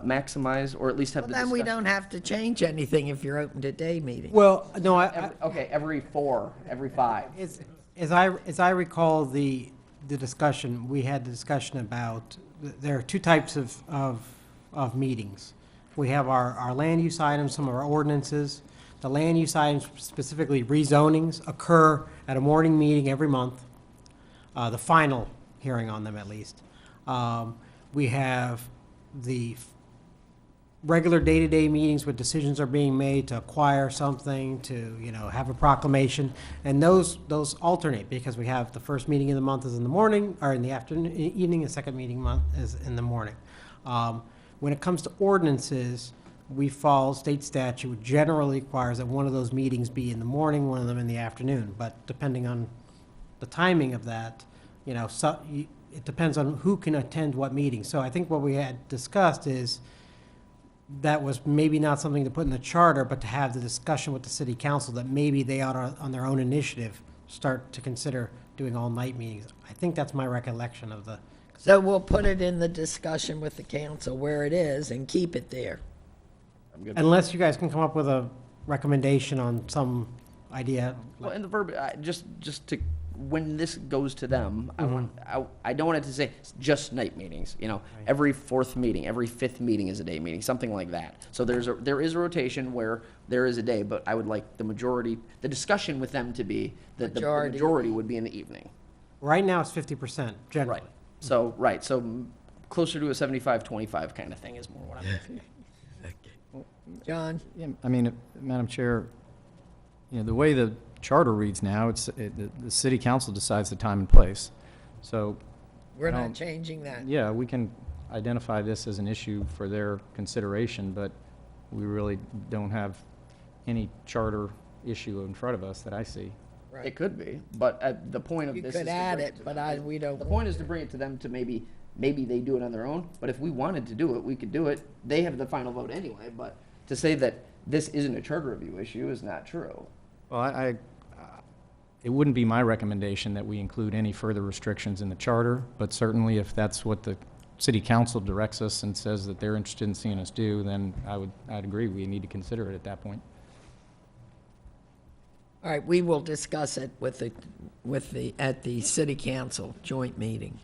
maximize, or at least have Well, the then we discussion. don't have to change anything if you're open to day meetings. Well, no, Every 4, every 5. as I recall the discussion, we had the discussion about, there are 2 types of meetings. We have our land use items, some of our ordinances. The land use items, specifically rezonings, occur at a morning meeting every month, the final hearing on them at least. We have the regular day-to-day meetings where decisions are being made to acquire something, to, have a proclamation. And those alternate because we have the first meeting of the month is in the morning, or in the afternoon, evening, the second meeting month is in the morning. When it comes to ordinances, we follow state statute, generally requires that one of those meetings be in the morning, one of them in the afternoon. But depending on the timing of that, it depends on who can attend what meeting. So I think what we had discussed is that was maybe not something to put in the charter, but to have the discussion with the city council that maybe they ought to, on their own initiative, start to consider doing all-night meetings. I think that's my recollection of the. So we'll put it in the discussion with the council where it is and keep it there. Unless you guys can come up with a recommendation on some idea. Well, and the verb, just to when this goes to them, I don't want it to say just night meetings, you know, every fourth meeting, every fifth meeting is a day meeting, something like that. So there is a rotation where there is a day, but I would like the discussion with them to be that the majority would be in the evening. Right now, it's 50% generally. Right. So closer to a 75-25 kind of thing is more what I'm looking at. John? Yeah, I mean, Madam Chair, you know, the way the charter reads now, the city council decides the time and place. So, We're not changing that. yeah, we can identify this as an issue for their consideration, but we really don't have any charter issue in front of us that I see. Right. It could be, but the point of You this could is to add bring it, to but them. we don't The want point is to bring it to them to maybe they do it on their own, but if we wanted to do it, we could do it. They have the final vote anyway, but to say that this isn't a charter review issue is not true. Well, it wouldn't be my recommendation that we include any further restrictions in the charter, but certainly if that's what the city council directs us and says that they're interested in seeing us do, then I'd agree, we need to consider it at that point. All right, we will discuss it at the city council joint meeting.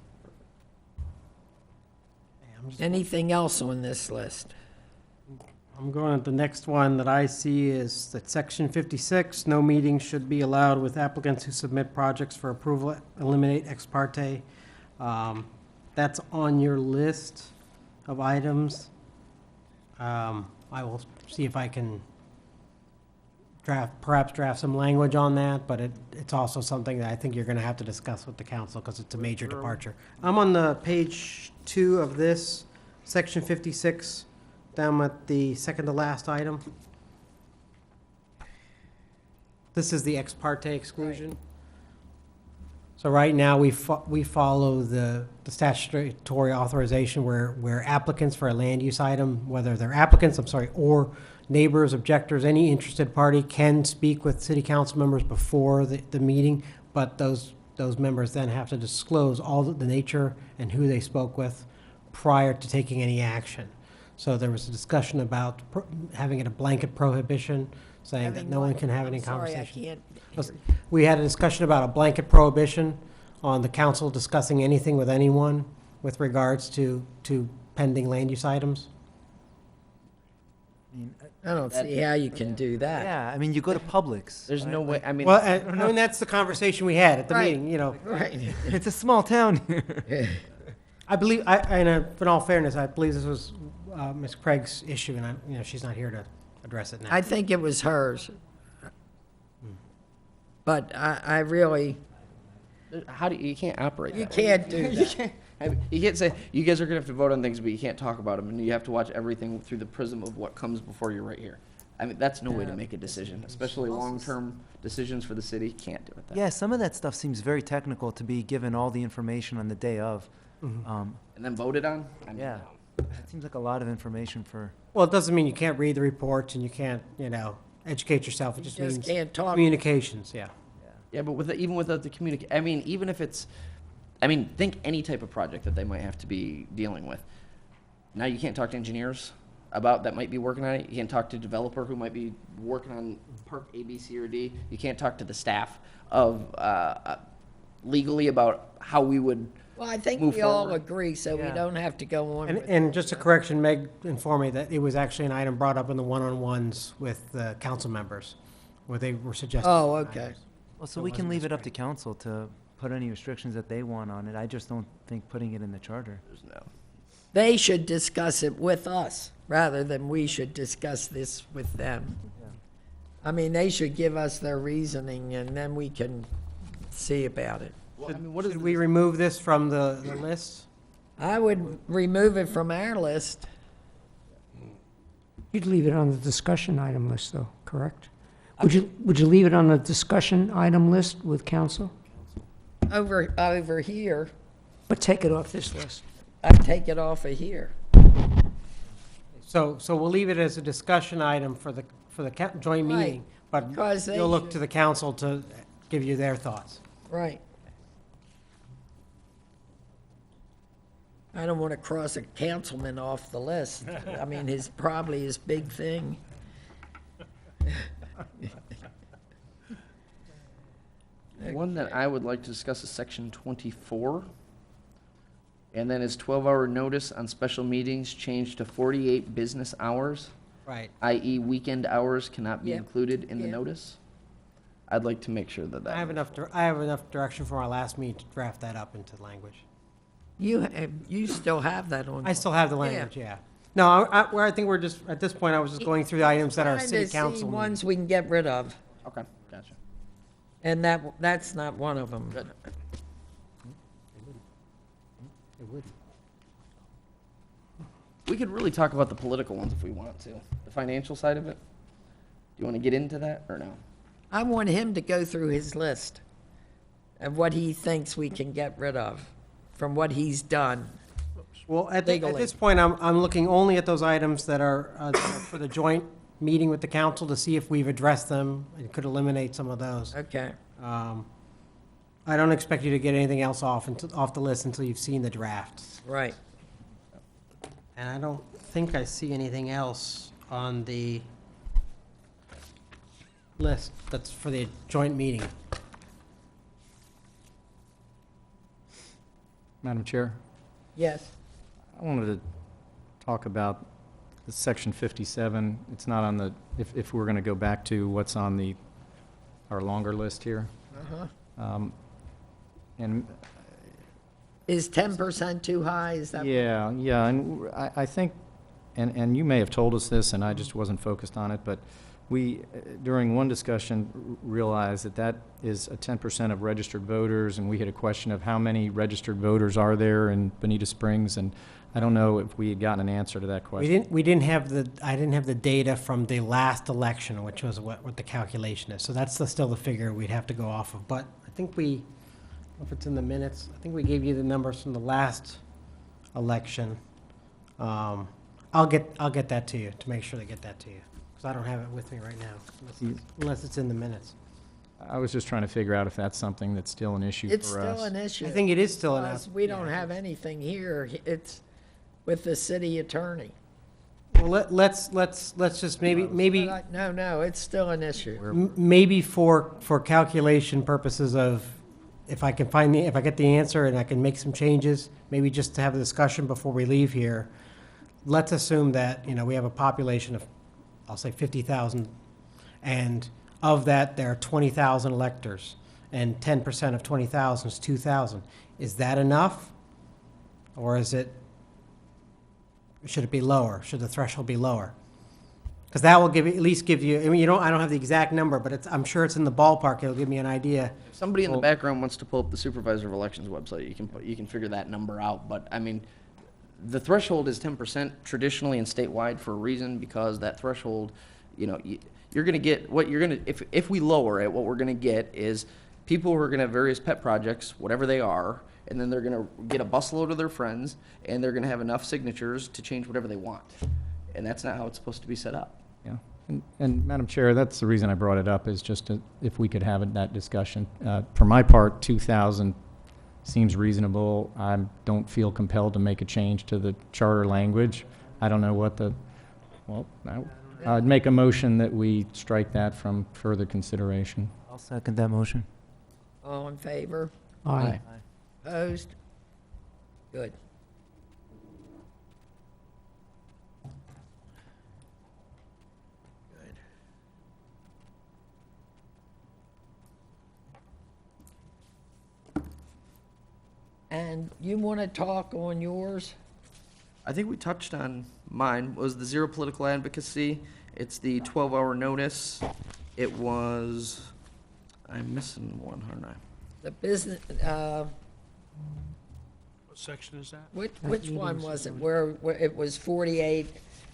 Anything else on this list? I'm going to the next one that I see is that section 56, no meetings should be allowed with applicants who submit projects for approval, eliminate ex parte. That's on your list of items. I will see if I can perhaps draft some language on that, but it's also something that I think you're going to have to discuss with the council because it's a major departure. I'm on the page 2 of this, section 56. Down at the second to last item. This is the ex parte exclusion. So right now, we follow the statutory authorization where applicants for a land use item, whether they're applicants, or neighbors, objectors, any interested party can speak with city council members before the meeting, but those members then have to disclose all the nature and who they spoke with prior to taking any action. So there was a discussion about having it a blanket prohibition, saying that no one can have any conversation. Sorry, I can't. We had a discussion about a blanket prohibition on the council discussing anything with anyone with regards to pending land use items. I don't see how you can do that. Yeah, I mean, you go to Publix. There's no way, I mean. Well, I mean, that's the conversation we had at the Right. meeting, you know. Right. It's a small town here. I believe, in all fairness, I believe this was Ms. Craig's issue, and she's not here to address it now. I think it was hers. But I really, You can't operate you that way. can't do You that. you can't say, you guys are gonna have to vote on things, but you can't talk about them, and you have to watch everything through the prism of what comes before you right here. I mean, that's no way to make a decision, especially long-term decisions for the city, can't do it that way. Yeah, some of that stuff seems very technical to be given all the information on the day of. And then voted on? I mean, Yeah, that seems like a lot of information for. Well, it doesn't mean you can't read the reports and you can't, educate yourself. It You just just means can't talk. communications, yeah. Yeah, but even without the I mean, even if it's, think any type of project that they might have to be dealing with. Now you can't talk to engineers that might be working on it. You can't talk to a developer who might be working on park A, B, C, or D. You can't talk to the staff of, legally about how we would Well, I think move we all forward. agree, so we Yeah. don't have to go on with it. And just a correction, Meg informed me that it was actually an item brought up in the one-on-ones with the council members, where they were suggesting. Oh, okay. Well, so we can leave it up to council to put any restrictions that they want on it. I just don't think putting it in the charter. There's no. They should discuss it with us, rather than we should discuss this with them. I mean, they should give us their reasoning, and then we can see about it. Well, what is Should we remove this from the list? I would remove it from our list. You'd leave it on the discussion item list, though, correct? Would you leave it on the discussion item list with council? Over here, But take it off this list? I'd take it off of here. So we'll leave it as a discussion item for the joint Right, meeting, but because they you'll look should- to the council to give you their thoughts. Right. I don't want to cross a councilman off the list. I mean, probably his big thing. One that I would like to discuss is section 24. And then is 12-hour notice on special meetings changed to 48 business hours, Right. i.e. weekend hours cannot be Yep. included in the Yep. notice? I'd like to make sure that that. I have enough direction from our last meeting to draft that up into language. You still have that on. I still have the Yeah. language, yeah. No, where I think we're just, at this point, I was just going through the items that are Trying city to see council. ones we can get rid of, Okay, gotcha. and that's not one of them. Good. It would. We could really talk about the political ones if we want to. The financial side of it. Do you want to get into that or no? I want him to go through his list of what he thinks we can get rid of from what he's done. Well, at Legally. this point, I'm looking only at those items that are for the joint meeting with the council to see if we've addressed them and could eliminate some of those. Okay. I don't expect you to get anything else off the list until you've seen the drafts. Right. And I don't think I see anything else on the list that's for the joint meeting. Madam Chair, Yes. I wanted to talk about the section 57. It's not on the, if we're going to go back to what's on our longer list here. And Is 10% too high? Is that? yeah, and I think, and you may have told us this, and I just wasn't focused on it, but we, during one discussion, realized that that is a 10% of registered voters, and we had a question of how many registered voters are there in Bonita Springs, and I don't know if we had gotten an answer to that question. I didn't have the data from the last election, which was what the calculation is. So that's still the figure we'd have to go off of. But I think if it's in the minutes, I think we gave you the numbers from the last election. I'll get that to you to make sure they get that to you, because I don't have it with me right now, unless it's in the minutes. I was just trying to figure out if that's something that's still an issue It's for us. still an issue. I think it is still Because enough. we don't have anything here. It's with the city attorney. Well, let's just maybe. But no, it's still an issue. Maybe for calculation purposes of, if I get the answer and I can make some changes, maybe just to have a discussion before we leave here, let's assume that, we have a population of, I'll say 50,000, and of that, there are 20,000 electors, and 10% of 20,000 is 2,000. Is that enough? Or should it be lower? Should the threshold be lower? Because that will at least give you, I don't have the exact number, but I'm sure it's in the ballpark. It'll give me an idea. If somebody in the background wants to pull up the Supervisor of Elections website, you can figure that number out. But I mean, the threshold is 10% traditionally and statewide for a reason, because that threshold, you're going to get what you're going to, if we lower it, what we're going to get is people who are going to have various pet projects, whatever they are, and then they're going to get a busload of their friends, and they're going to have enough signatures to change whatever they want. And that's not how it's supposed to be set up. Yeah, and Madam Chair, that's the reason I brought it up, is just if we could have that discussion. For my part, 2,000 seems reasonable. I don't feel compelled to make a change to the charter language. I don't know I'd make a motion that we strike that from further consideration. I'll second that motion. All in favor? Aye. Opposed? Good. Good. And you want to talk on yours? I think we touched on mine. Was the zero political advocacy. It's the 12-hour notice. It was, I'm missing one, aren't I? The business, What section is that? which one was it? Where it was 48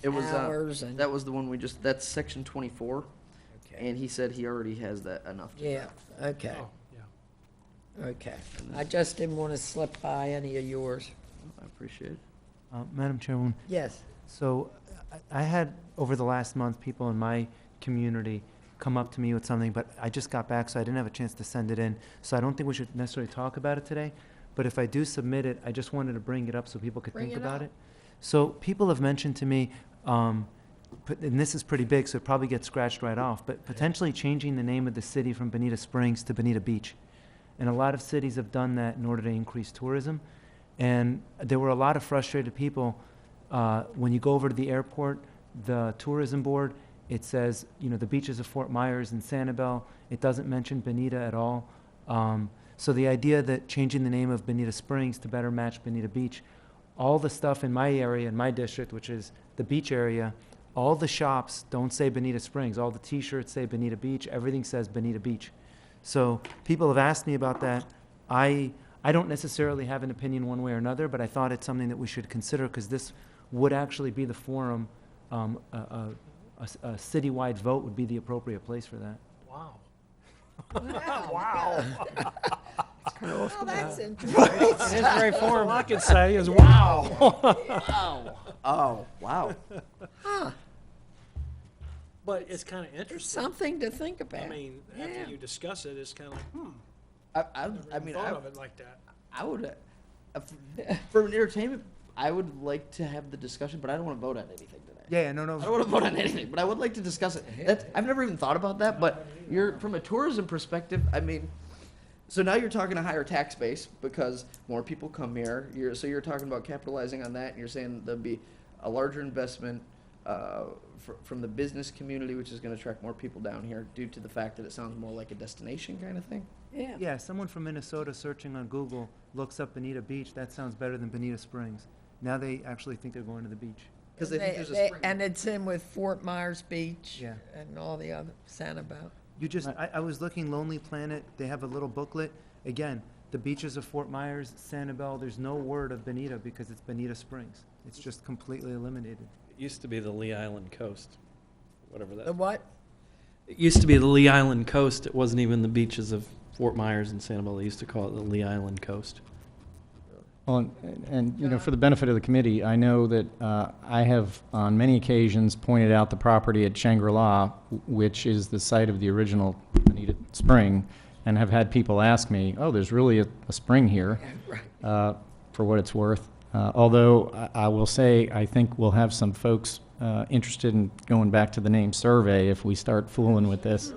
It was, hours and? that was the one that's section 24. Okay. And he said he already has that enough. Yeah, okay, Oh, yeah. okay. I just didn't want to slip by any of yours. I appreciate it. Madam Chairwoman, Yes, so I had, over the last month, people in my community come up to me with something, but I just got back, so I didn't have a chance to send it in. So I don't think we should necessarily talk about it today. But if I do submit it, I just wanted to bring it up so people could Bring think it about up. it. So people have mentioned to me, and this is pretty big, so it probably gets scratched right off, but potentially changing the name of the city from Bonita Springs to Bonita Beach. And a lot of cities have done that in order to increase tourism. And there were a lot of frustrated people. When you go over to the airport, the tourism board, it says, the beaches of Fort Myers and Sanibel. It doesn't mention Bonita at all. So the idea that changing the name of Bonita Springs to better match Bonita Beach, all the stuff in my area, in my district, which is the beach area, all the shops don't say Bonita Springs. All the T-shirts say Bonita Beach. Everything says Bonita Beach. So people have asked me about that. I don't necessarily have an opinion one way or another, but I thought it's something that we should consider because this would actually be the forum. A citywide vote would be the appropriate place for that. Wow. Oh, that's interesting. It is very formal. All I could say is, wow. Wow. Oh, wow. But it's kind of It's interesting. something to think about. I mean, Yeah. after you discuss it, it's kind of like, I never mean, thought of it like that. I would, for entertainment, I would like to have the discussion, but I don't want to vote on anything today. Yeah, no. I don't want to vote on anything, but I would like to discuss it. I've never even thought about that, but from a tourism perspective, I mean, so now you're talking a higher tax base because more people come here. So you're talking about capitalizing on that, and you're saying there'll be a larger investment from the business community, which is going to attract more people down here due to the fact that it sounds more like a destination kind of thing. Yeah. Yeah, someone from Minnesota searching on Google looks up Bonita Beach. That sounds better than Bonita Springs. Now they actually think they're going to the beach. Because they think there's a spring. And it's in with Fort Myers Beach. Yeah. And all the other, Sanibel. I was looking Lonely Planet. They have a little booklet. Again, the beaches of Fort Myers, Sanibel, there's no word of Bonita because it's Bonita Springs. It's just completely eliminated. It used to be the Lee Island coast, whatever that. The what? It used to be the Lee Island coast. It wasn't even the beaches of Fort Myers and Sanibel. They used to call it the Lee Island coast. Well, and for the benefit of the committee, I know that I have on many occasions pointed out the property at Shangri-La, which is the site of the original Bonita Spring, and have had people ask me, oh, there's really a spring here, for what it's worth. Although I will say, I think we'll have some folks interested in going back to the name survey if we start fooling with this.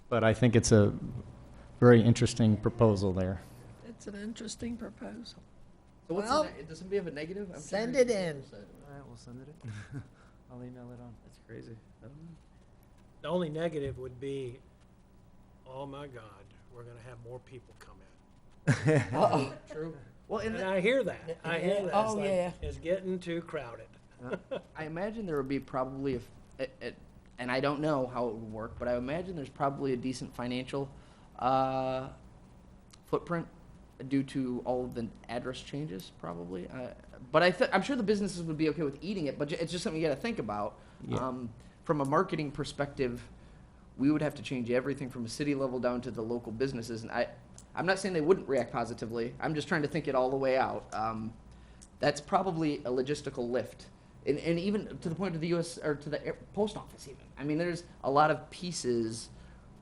But I think it's a very interesting proposal there. It's an interesting proposal. So what's Well, does somebody have a negative? I'm send curious. it in. All right, we'll send it. I'll email it on. That's crazy. I don't know. The only negative would be, oh my God, we're going to have more people come in. True. Well, And I hear that. I hear that. Oh, It's like, yeah. it's getting too crowded. I imagine there would be probably and I don't know how it would work, but I imagine there's probably a decent financial footprint due to all of the address changes, probably. But I'm sure the businesses would be okay with eating it, but it's just something you got to think about. Yeah. From a marketing perspective, we would have to change everything from a city level down to the local businesses, and I'm not saying they wouldn't react positively. I'm just trying to think it all the way out. That's probably a logistical lift. And even to the point of the U.S. or to the post office even. I mean, there's a lot of pieces.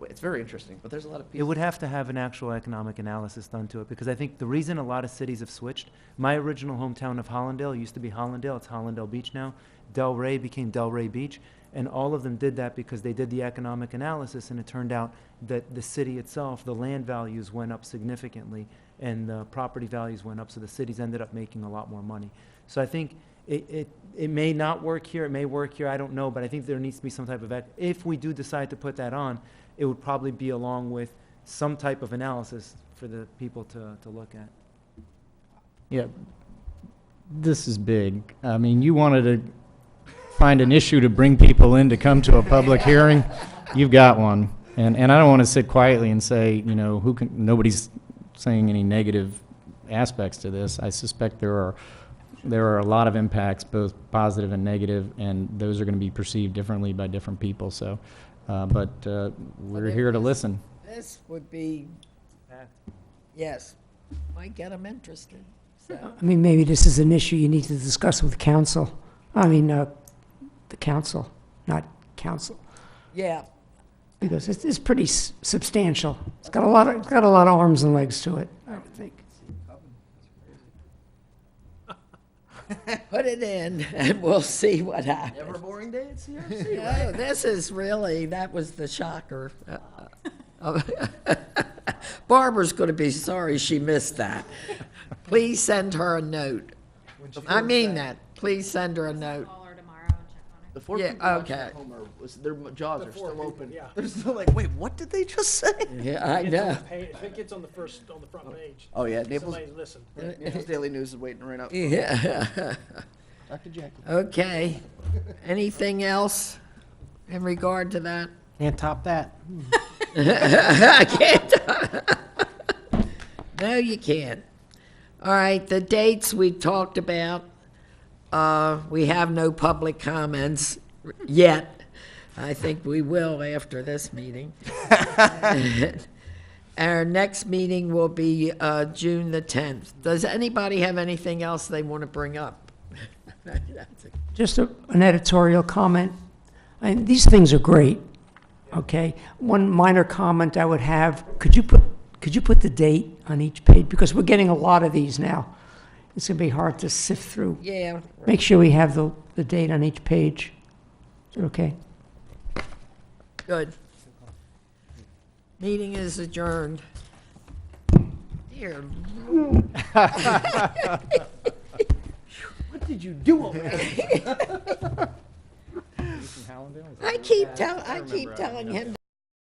It's very interesting, but there's a lot of pieces. It would have to have an actual economic analysis done to it because I think the reason a lot of cities have switched, my original hometown of Hollandale used to be Hollandale. It's Hollandale Beach now. Delray became Delray Beach. And all of them did that because they did the economic analysis, and it turned out that the city itself, the land values went up significantly, and the property values went up, so the cities ended up making a lot more money. So I think it may not work here, it may work here, I don't know, but I think there needs to be some type of, if we do decide to put that on, it would probably be along with some type of analysis for the people to look at. Yeah, this is big. I mean, you wanted to find an issue to bring people in to come to a public hearing, you've got one. And I don't want to sit quietly and say, nobody's saying any negative aspects to this. I suspect there are a lot of impacts, both positive and negative, and those are going to be perceived differently by different people. So, but we're here to listen. This would be, yes, might get them interested. So, I mean, maybe this is an issue you need to discuss with council. I mean, the council, not council, yeah, because it's pretty substantial. It's got a lot of arms and legs to it, I would think. put it in and we'll see what happens. Never a boring day at CRC, No, this is really, that was the shocker. Barbara's going to be sorry she missed that. Please send her a note. I mean that. Please send her a note. Call her tomorrow and check on it. The four Yeah, people watching okay. at home their jaws The are four still people, open. yeah. They're still like, wait, what did they just say? Yeah, I If know. it gets on the front page. Oh, yeah, Naples, Somebody listen. Naples Daily News is waiting right now. Yeah. Dr. Jackie. Okay. Anything else in regard to that? Can't top that. I can't. No, you can't. All right, the dates we talked about. We have no public comments yet. I think we will after this meeting. Our next meeting will be June the 10th. Does anybody have anything else they want to bring up? That's it. Just an editorial comment. These things are great, okay? One minor comment I would have, could you put the date on each page? Because we're getting a lot of these now. It's gonna be hard to sift through. Yeah. Make sure we have the date on each page. Is it okay? Good. Meeting is adjourned. Dear Lord. What did you do over there? I keep telling him